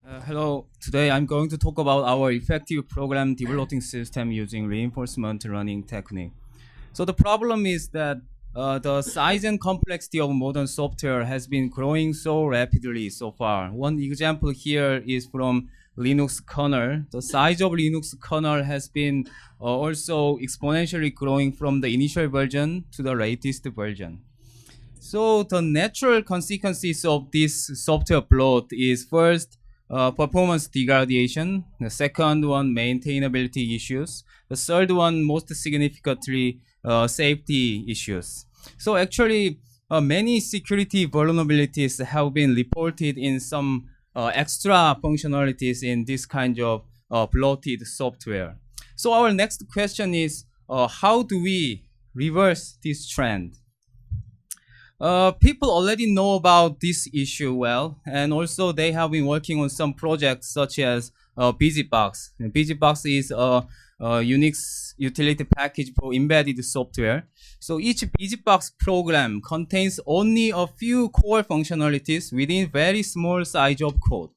Hello, today I'm going to talk about our effective program debloating system using reinforcement learning technique. So the problem is that the size and complexity of modern software has been growing so rapidly so far. One example here is from Linux kernel. The size of Linux kernel has been also exponentially growing from the initial version to the latest version. So the natural consequences of this software bloat is first, performance degradation. The second one, maintainability issues. The third one, most significantly, safety issues. So actually, many security vulnerabilities have been reported in some extra functionalities in this kind of bloated software. So our next question is, how do we reverse this trend? People already know about this issue well, and also they have been working on some projects such as BusyBox. BusyBox is a Unix utility package for embedded software. So each BusyBox program contains only a few core functionalities within very small size of code.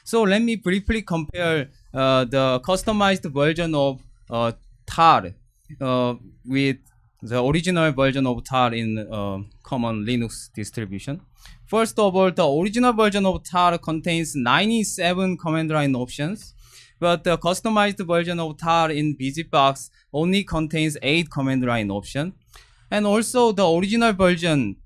So let me briefly compare the customized version of tar with the original version of tar in common Linux distribution. First of all, the original version of tar contains 97 command line options, but the customized version of tar in BusyBox only contains 8 command line options. And also the original version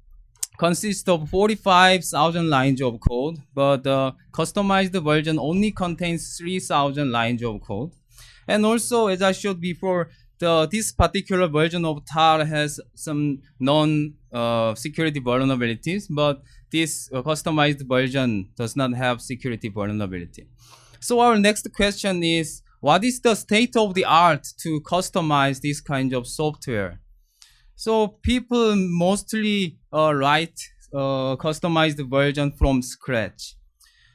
consists of 45,000 lines of code, but the customized version only contains 3,000 lines of code. And also, as I showed before, this particular version of tar has some non-security vulnerabilities, but this customized version does not have security vulnerability. So our next question is, what is the state of the art to customize this kind of software? So people mostly write customized version from scratch.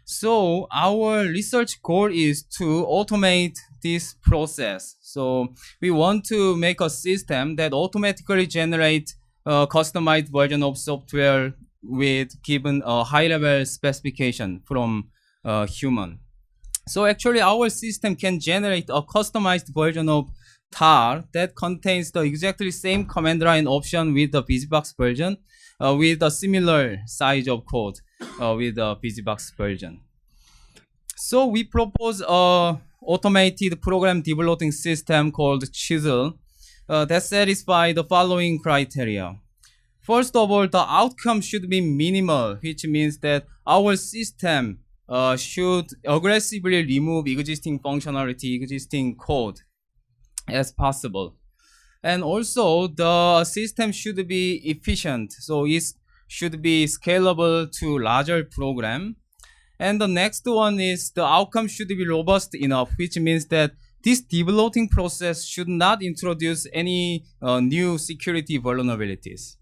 So our research goal is to automate this process. So we want to make a system that automatically generates a customized version of software with given a high-level specification from a human. So actually our system can generate a customized version of tar that contains the exactly same command line option with the BusyBox version with a similar size of code with the BusyBox version. So we propose a automated program debloating system called Chisel that satisfies the following criteria. First of all, the outcome should be minimal, which means that our system should aggressively remove existing functionality, existing code as possible. And also, the system should be efficient, so it should be scalable to larger program. And the next one is the outcome should be robust enough, which means that this debloating process should not introduce any new security vulnerabilities.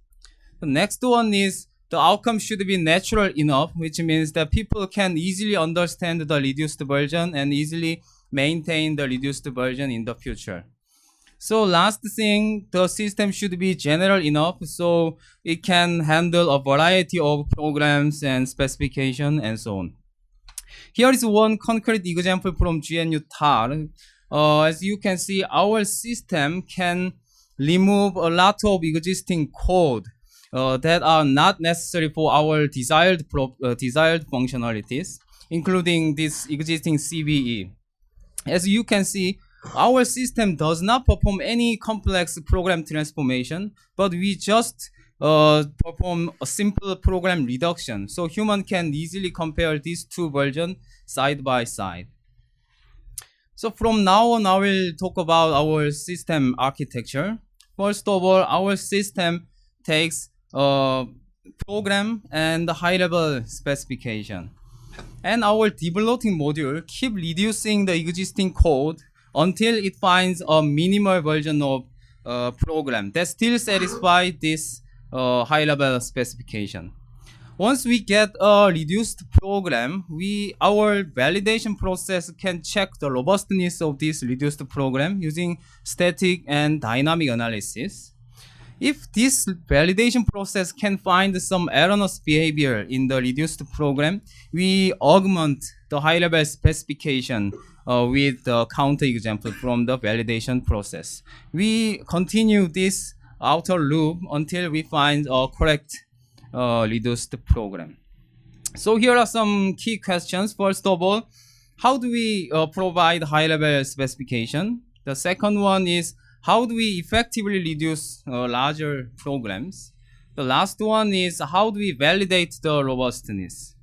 The next one is the outcome should be natural enough, which means that people can easily understand the reduced version and easily maintain the reduced version in the future. So last thing, the system should be general enough so it can handle a variety of programs and specification and so on. Here is one concrete example from GNU tar. As you can see, our system can remove a lot of existing code that are not necessary for our desired functionalities, including this existing CVE. As you can see, our system does not perform any complex program transformation, but we just perform a simple program reduction. So human can easily compare these two versions side by side. So from now on, I will talk about our system architecture. First of all, our system takes a program and high-level specification. And our debloating module keep reducing the existing code until it finds a minimal version of program that still satisfies this high-level specification. Once we get a reduced program, our validation process can check the robustness of this reduced program using static and dynamic analysis. If this validation process can find some erroneous behavior in the reduced program, we augment the high-level specification with the counterexample from the validation process. We continue this outer loop until we find a correct reduced program. So here are some key questions. First of all, how do we provide high-level specification? The second one is, how do we effectively reduce larger programs? The last one is, how do we validate the robustness?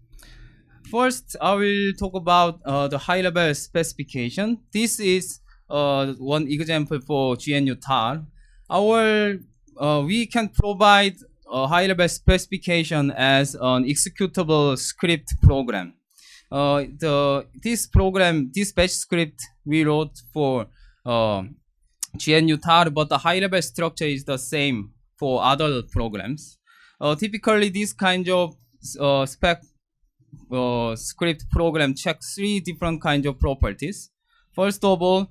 First, I will talk about the high-level specification. This is one example for GNU tar. We can provide a high-level specification as an executable script program. This bash script we wrote for GNU tar, but the high-level structure is the same for other programs. Typically, this kind of script program checks 3 different kinds of properties. First of all,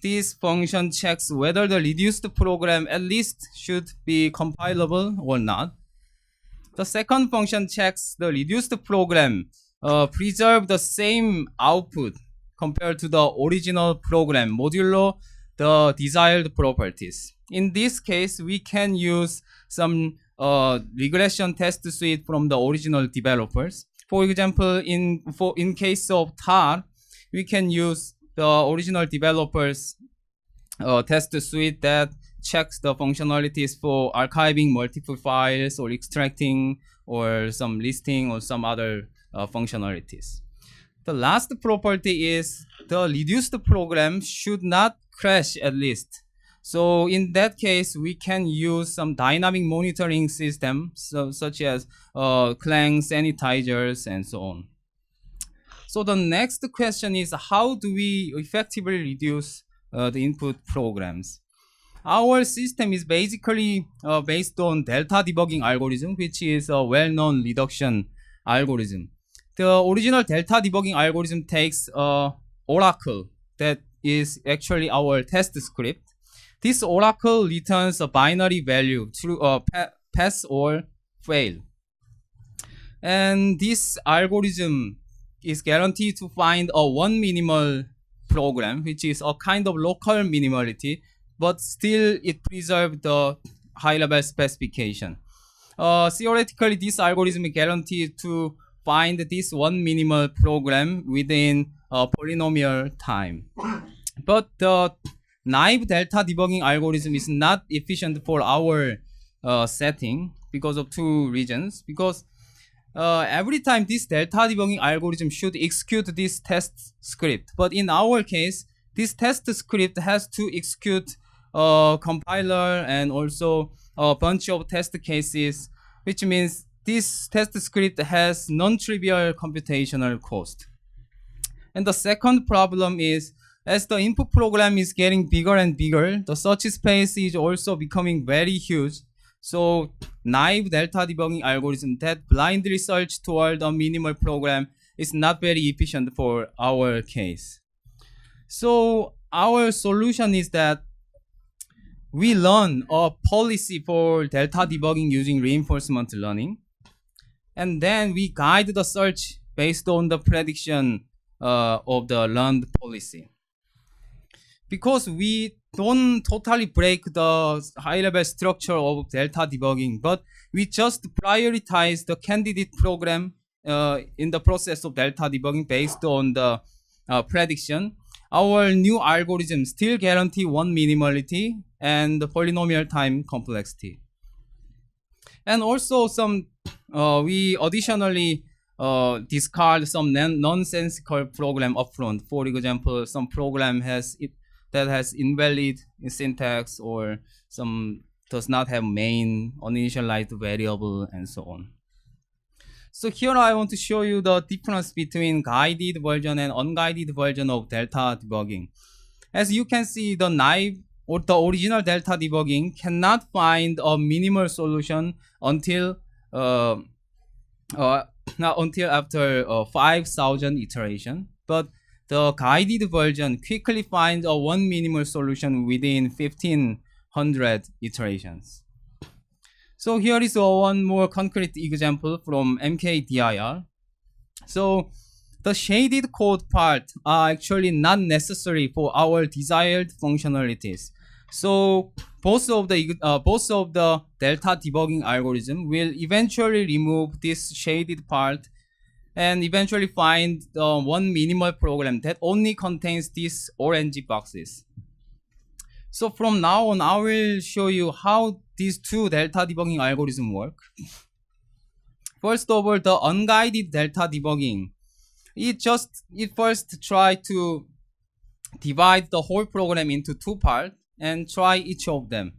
this function checks whether the reduced program at least should be compilable or not. The second function checks the reduced program preserve the same output compared to the original program modulo the desired properties. In this case, we can use some regression test suite from the original developers. For example, in case of tar, we can use the original developers test suite that checks the functionalities for archiving multiple files or extracting or some listing or some other functionalities. The last property is the reduced program should not crash at least. So in that case, we can use some dynamic monitoring systems, such as Clang sanitizers and so on. So the next question is, how do we effectively reduce the input programs? Our system is basically based on delta debugging algorithm, which is a well-known reduction algorithm. The original delta debugging algorithm takes oracle that is actually our test script. This oracle returns a binary value through pass or fail. And this algorithm is guaranteed to find a one minimal program, which is a kind of local minimality, but still it preserves the high-level specification. Theoretically, this algorithm is guaranteed to find this one minimal program within a polynomial time. But the naive delta debugging algorithm is not efficient for our setting because of 2 reasons. Because every time this delta debugging algorithm should execute this test script. But in our case, this test script has to execute a compiler and also a bunch of test cases, which means this test script has non-trivial computational cost. And the second problem is, as the input program is getting bigger and bigger, the search space is also becoming very huge. So naive delta debugging algorithm that blindly search toward a minimal program is not very efficient for our case. So our solution is that we learn a policy for delta debugging using reinforcement learning. And then we guide the search based on the prediction of the learned policy. Because we don't totally break the high-level structure of delta debugging, but we just prioritize the candidate program in the process of delta debugging based on the prediction. Our new algorithm still guarantee one minimality and the polynomial time complexity. And also we additionally discard some nonsensical program upfront. For example, some program that has invalid syntax or some does not have main uninitialized variable and so on. So here I want to show you the difference between guided version and unguided version of delta debugging. As you can see, the naive or the original delta debugging cannot find a minimal solution until after 5,000 iteration. But the guided version quickly finds a one minimal solution within 1,500 iterations. So here is one more concrete example from MKDIR. So the shaded code part are actually not necessary for our desired functionalities. So both of the delta debugging algorithm will eventually remove this shaded part and eventually find one minimal program that only contains these orange boxes. So from now on, I will show you how these two delta debugging algorithms work. First of all, the unguided delta debugging. It first try to divide the whole program into two parts and try each of them.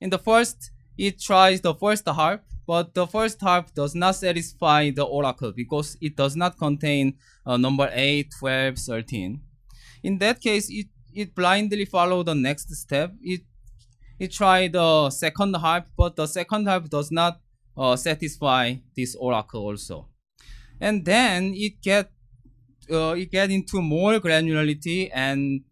In the first, it tries the first half, but the first half does not satisfy the oracle because it does not contain number 8, 12, 13. In that case, it blindly follow the next step. It try the second half, but the second half does not satisfy this oracle also. And then it get into more granularity and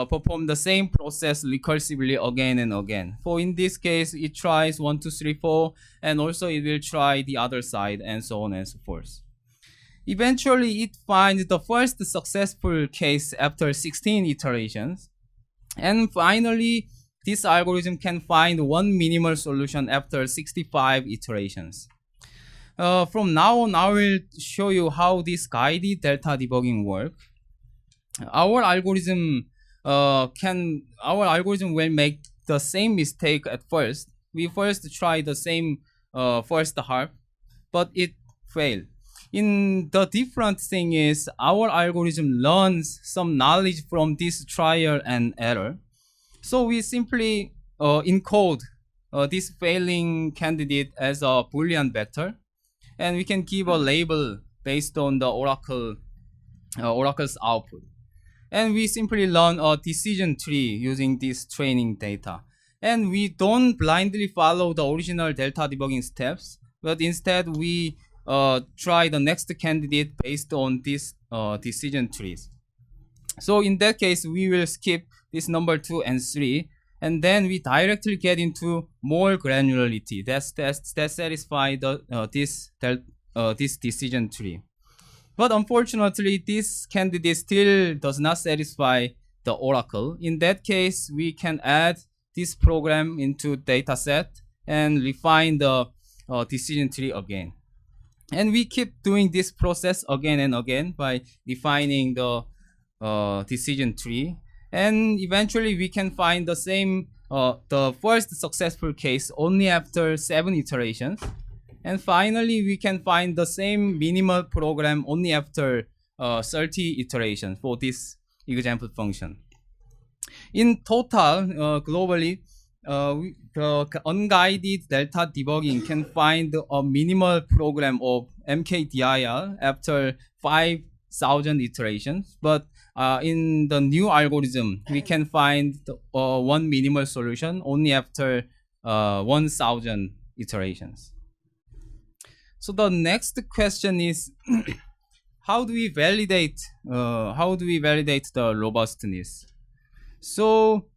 perform the same process recursively again and again. For in this case, it tries 1, 2, 3, 4, and also it will try the other side and so on and so forth. Eventually, it finds the first successful case after 16 iterations. And finally, this algorithm can find one minimal solution after 65 iterations. From now on, I will show you how this guided delta debugging work. Our algorithm will make the same mistake at first. We first try the same first half, but it failed. The different thing is our algorithm learns some knowledge from this trial and error. So we simply encode this failing candidate as a Boolean vector, and we can give a label based on the oracle's output. And we simply learn a decision tree using this training data. And we don't blindly follow the original delta debugging steps, but instead we try the next candidate based on these decision trees. So in that case, we will skip this number 2 and 3, and then we directly get into more granularity that satisfy this decision tree. But unfortunately, this candidate still does not satisfy the oracle. In that case, we can add this program into dataset and refine the decision tree again. And we keep doing this process again and again by defining the decision tree. And eventually, we can find the same, the first successful case only after 7 iterations. And finally, we can find the same minimal program only after 30 iterations for this example function. In total, globally, the unguided delta debugging can find a minimal program of MKDIR after 5,000 iterations. But in the new algorithm, we can find one minimal solution only after 1,000 iterations. So the next question is, how do we validate the robustness? So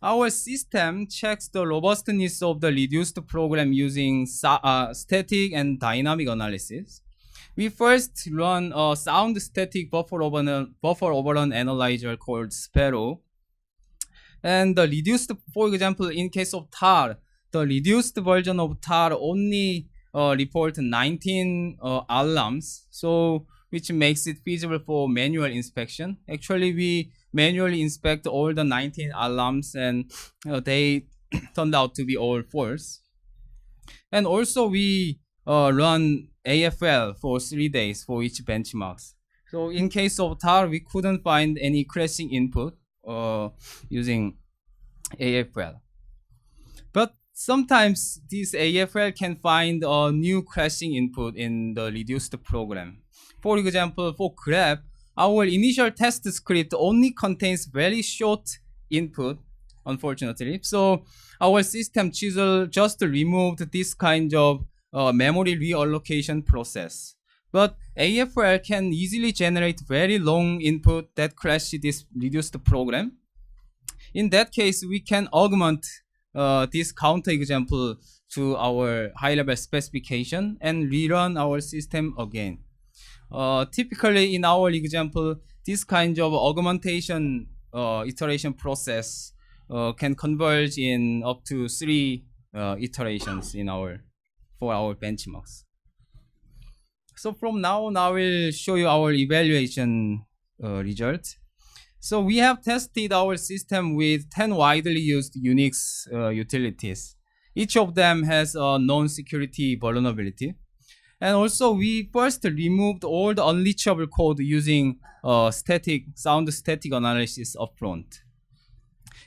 our system checks the robustness of the reduced program using static and dynamic analysis. We first run a sound static buffer overrun analyzer called Sparrow. And the reduced, for example, in case of tar, the reduced version of tar only report 19 alarms, so which makes it feasible for manual inspection. Actually, we manually inspect all the 19 alarms, and they turned out to be all false. And also, we run AFL for 3 days for each benchmarks. So in case of tar, we couldn't find any crashing input using AFL. But sometimes this AFL can find a new crashing input in the reduced program. For example, for grep, our initial test script only contains very short input, unfortunately. So our system Chisel just removed this kind of memory reallocation process. But AFL can easily generate very long input that crash this reduced program. In that case, we can augment this counterexample to our high-level specification and rerun our system again. Typically, in our example, this kind of augmentation iteration process can converge in up to 3 iterations for our benchmarks. So from now on, I will show you our evaluation results. So we have tested our system with 10 widely used Unix utilities. Each of them has a known security vulnerability. And also, we first removed all the unreachable code using sound static analysis upfront.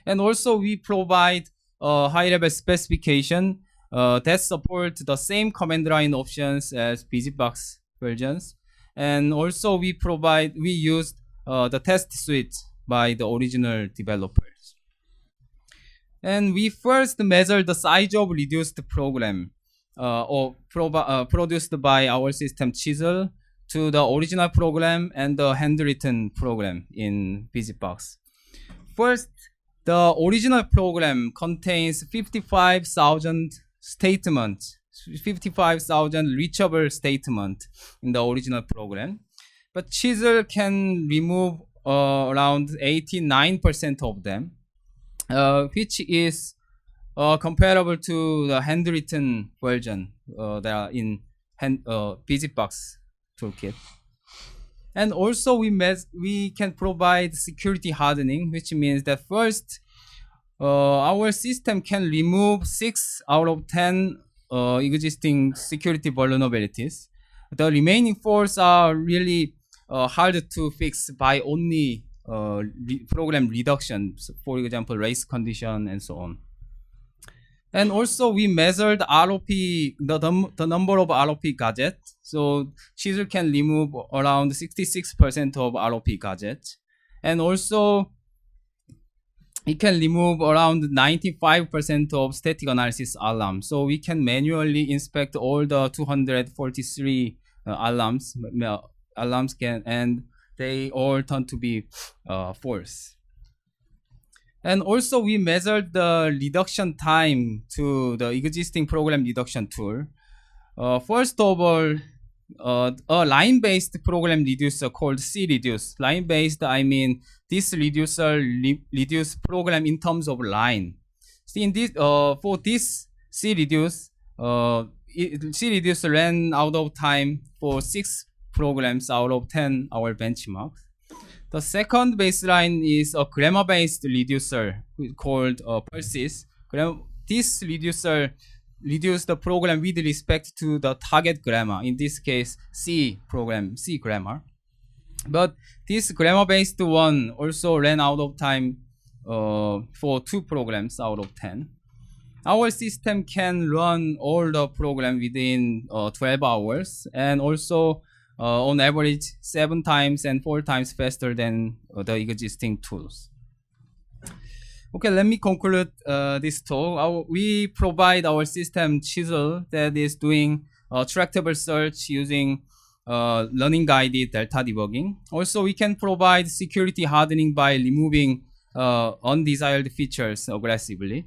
And also, we provide a high-level specification that supports the same command line options as BusyBox versions. And also, we used the test suite by the original developers. And we first measured the size of reduced program produced by our system Chisel to the original program and the handwritten program in BusyBox. First, the original program contains 55,000 statements, 55,000 reachable statements in the original program. But Chisel can remove around 89% of them, which is comparable to the handwritten version that are in BusyBox toolkit. And also we can provide security hardening, which means that first our system can remove 6 out of 10 existing security vulnerabilities. The remaining 4 are really hard to fix by only program reduction, so for example, race condition and so on. And also we measured ROP, the number of ROP gadgets. So Chisel can remove around 66% of ROP gadgets. And also it can remove around 95% of static analysis alarms. So we can manually inspect all the 243 alarms and they all turn to be false. And also we measured the reduction time to the existing program reduction tool. First of all, a line-based program reducer called C-reduce. Line-based, I mean this reducer reduce program in terms of line. So in this, for this C-reduce, C-reduce ran out of time for 6 programs out of 10 our benchmarks. The second baseline is a grammar-based reducer called Pulses. This reducer reduces the program with respect to the target grammar, in this case C grammar. But this grammar-based one also ran out of time for 2 programs out of 10. Our system can run all the program within 12 hours and also on average 7 times and 4 times faster than the existing tools. Okay, let me conclude this talk. We provide our system Chisel that is doing tractable search using learning guided delta debugging. Also, we can provide security hardening by removing undesired features aggressively.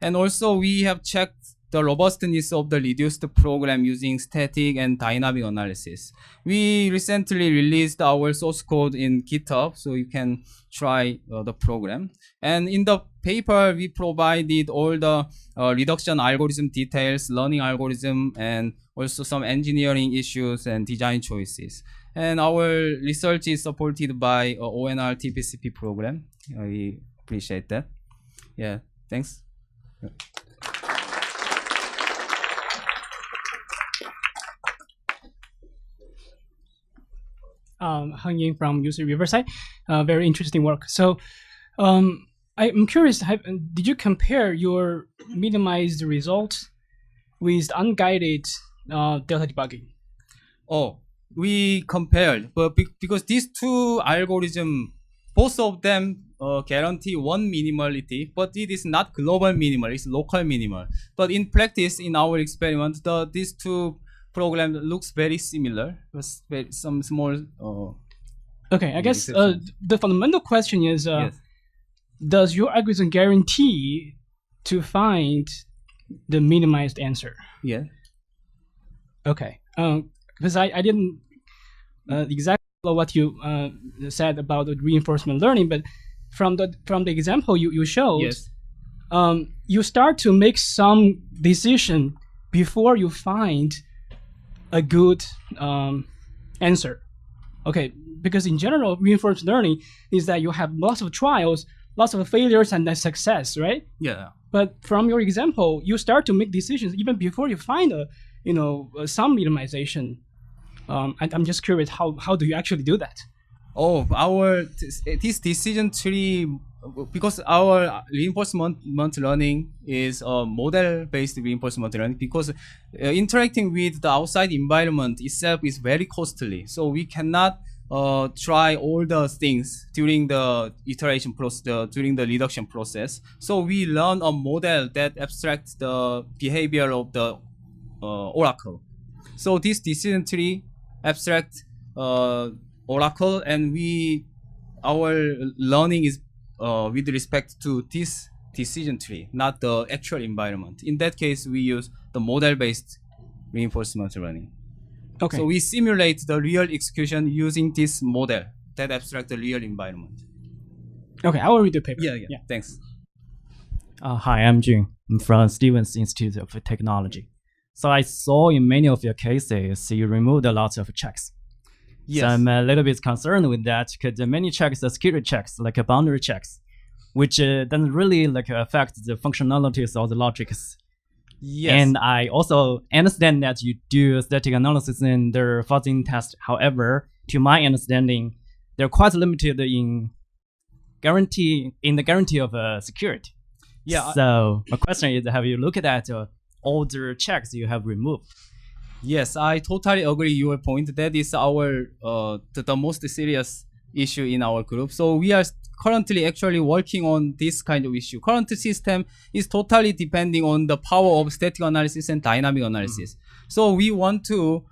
And also, we have checked the robustness of the reduced program using static and dynamic analysis. We recently released our source code in GitHub, so you can try the program. And in the paper, we provided all the reduction algorithm details, learning algorithm, and also some engineering issues and design choices. And our research is supported by ONR TPCP program. We appreciate that. Yeah, thanks. Hung Ying from UC Riverside. Very interesting work. So I'm curious, did you compare your minimized results with unguided delta debugging? Oh, we compared, but because these 2 algorithms, both of them guarantee one minimality, but it is not global minimal, it's local minimal. But in practice, in our experiment, these 2 programs looks very similar, with some small. Okay, I guess the fundamental question is, yes. Does your algorithm guarantee to find the minimized answer. Yeah. Okay. Because I didn't exactly follow what you said about the reinforcement learning, but from the example you showed, Yes. You start to make some decision before you find a good answer. Okay, because in general, reinforcement learning is that you have lots of trials, lots of failures, and then success, right? Yeah. But from your example, you start to make decisions even before you find some minimization. I'm just curious, how do you actually do that? Oh, this decision tree, because our reinforcement learning is a model-based reinforcement learning, because interacting with the outside environment itself is very costly. So we cannot try all the things during the iteration process, during the reduction process. So we learn a model that abstracts the behavior of the oracle. So this decision tree abstract oracle, and our learning is with respect to this decision tree, not the actual environment. In that case, we use the model-based reinforcement learning. Okay. So we simulate the real execution using this model that abstracts the real environment. Okay, I will read the paper. Yeah. Thanks. Hi, I'm Jun. I'm from Stevens Institute of Technology. So I saw in many of your cases, you removed a lot of checks. Yes. So I'm a little bit concerned with that because many checks are security checks, like boundary checks, which doesn't really affect the functionalities or the logics. Yes. And I also understand that you do static analysis in the fuzzing test. However, to my understanding, they're quite limited in the guarantee of security. Yeah. So my question is, have you looked at all the checks you have removed? Yes, I totally agree your point. That is our the most serious issue in our group. So we are currently actually working on this kind of issue. Current system is totally depending on the power of static analysis and dynamic analysis. So we want to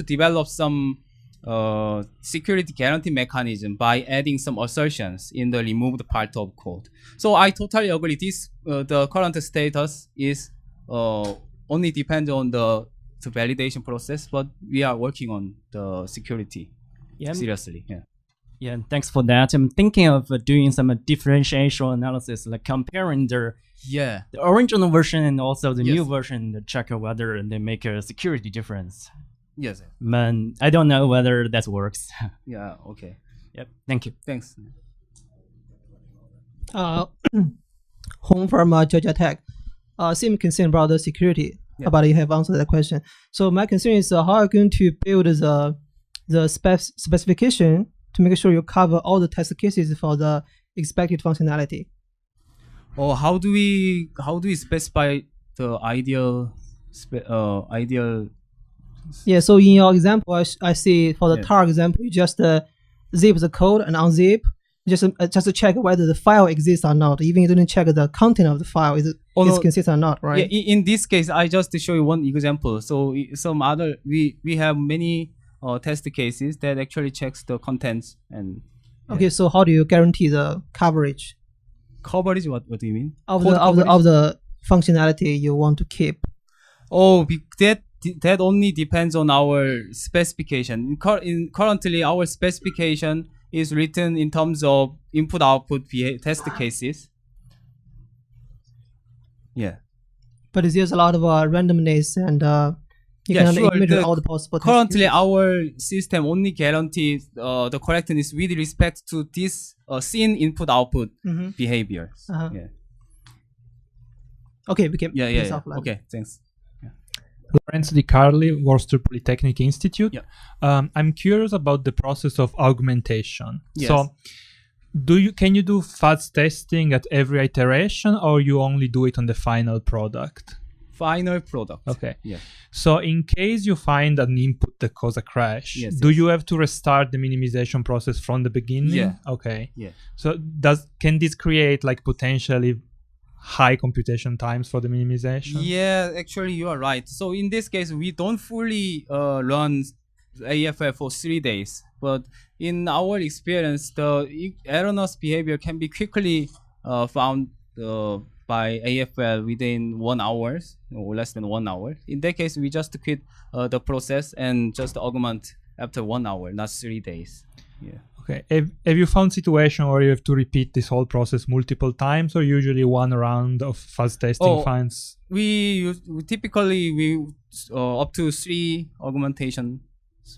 develop some security guarantee mechanism by adding some assertions in the removed part of code. So I totally agree. This the current status is only depends on the validation process, but we are working on the security seriously. Yeah, thanks for that. I'm thinking of doing some differentiation analysis, like comparing the original version and also the new version to check whether they make a security difference. Yes. Man, I don't know whether that works. Yeah. Okay. Yep. Thank you. Thanks. Home from Georgia Tech. Same concern about the security. But you have answered that question. So my concern is how are you going to build the specification to make sure you cover all the test cases for the expected functionality? Oh, how do we specify the ideal Yeah, so in your example, I see for the tar example, you just zip the code and unzip, just to check whether the file exists or not. Even you didn't check the content of the file is consistent or not, right? Yeah, in this case, I just show you one example. So some other we have many test cases that actually checks the contents and. Okay, so how do you guarantee the coverage? Coverage? What do you mean? Of the functionality you want to keep. Oh, that only depends on our specification. Currently, our specification is written in terms of input-output test cases. Yeah. But there's a lot of randomness and you can measure all the possible test currently, cases. our system only guarantees the correctness with respect to this scene input-output behavior. Yeah. Okay, we can offline. Okay, thanks. Lorenzo Di Carli, Worcester Polytechnic Institute. Yeah. I'm curious about the process of augmentation. Yes. So, can you do fuzz testing at every iteration, or you only do it on the final product? Final product. Okay. Yeah. So, in case you find an input that causes a crash, do you have to restart the minimization process from the beginning? Yeah. Okay. Yeah. So, can this create potentially high computation times for the minimization? Yeah, actually you are right. So in this case, we don't fully run AFF for 3 days, but in our experience, the erroneous behavior can be quickly found by AFL within 1 hour or less than 1 hour. In that case, we just quit the process and just augment after 1 hour, not 3 days. Yeah. Okay. Have you found situation where you have to repeat this whole process multiple times, or usually one round of fuzz testing finds? We typically up to 3 augmentations,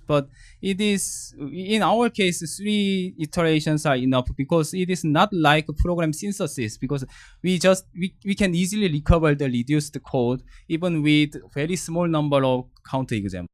but it is in our case 3 iterations are enough because it is not like a program synthesis, because we can easily recover the reduced code even with very small number of counter examples.